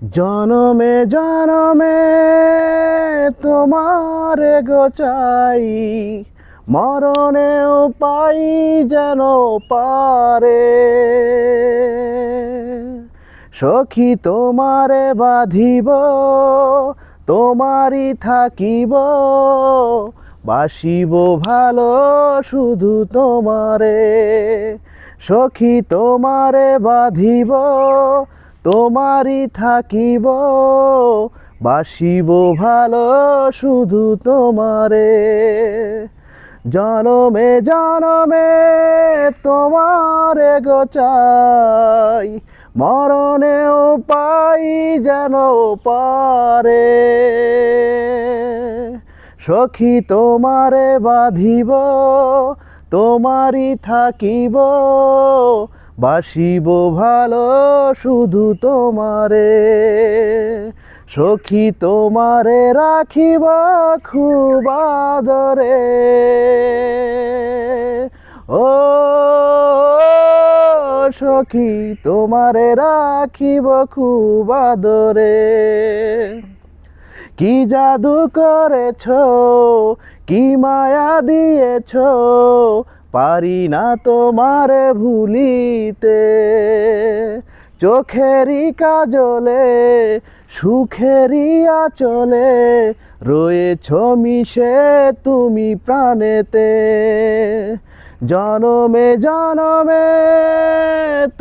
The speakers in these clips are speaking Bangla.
জনমে জনমে তোমারে গো চাই, মরণেও পাই যেন পারে। সখী তোমারে বাঁধিব, তোমারই থাকিব, বাসিব ভালো শুধু তোমারে। সখী তোমারে বাঁধিব, তোমারই থাকিব, বাসিব ভালো শুধু তোমারে। জনমে জনমে তোমারে গো চাই, মরণেও পাই যেন পারে। সখী তোমারে বাঁধিব, তোমারই থাকিব, বাসিব ভালো শুধু তোমারে। সখী তোমারে রাখিব খুব আদরে। ও সখী তোমারে রাখিব খুব আদরে। কি জাদু করেছ, কি মায়া দিয়েছ, পারি না তোমারে ভুলিতে। চোখেরই কাজলে, সুখেরই আঁচলে, রয়েছ মিশে তুমি প্রাণেতে। জনমে জনমে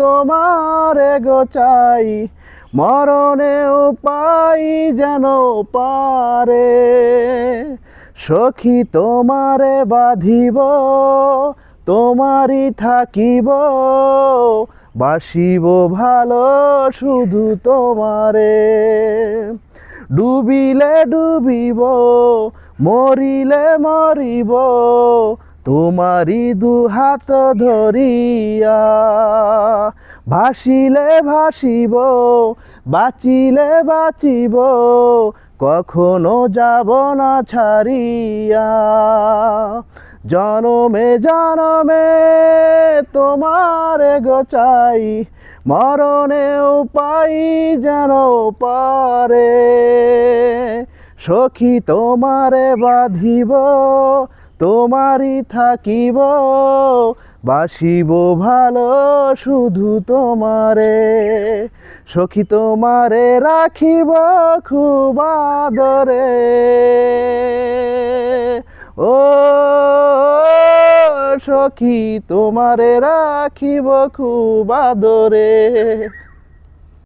তোমারে গো চাই, মরণেও পাই যেন পারে। সখী তোমারে বাঁধিব, তোমারই থাকিব, বাসিব ভালো শুধু তোমারে। ডুবিলে ডুবিব, মরিলে মরিব, তোমারই দুহাত ধরিয়া। ভাসিলে ভাসিব, বাঁচিলে বাঁচিব, কখনো যাব না ছাড়িয়া। জনমে জনমে তোমারে গো চাই, মরণেও পাই যেন পারে। সখী তোমারে বাঁধিব, তোমারই থাকিব, বাসিব ভালো শুধু তোমারে। সখী তোমারে রাখিব খুব আদরে। ও সখী তোমারে রাখিব খুব আদরে।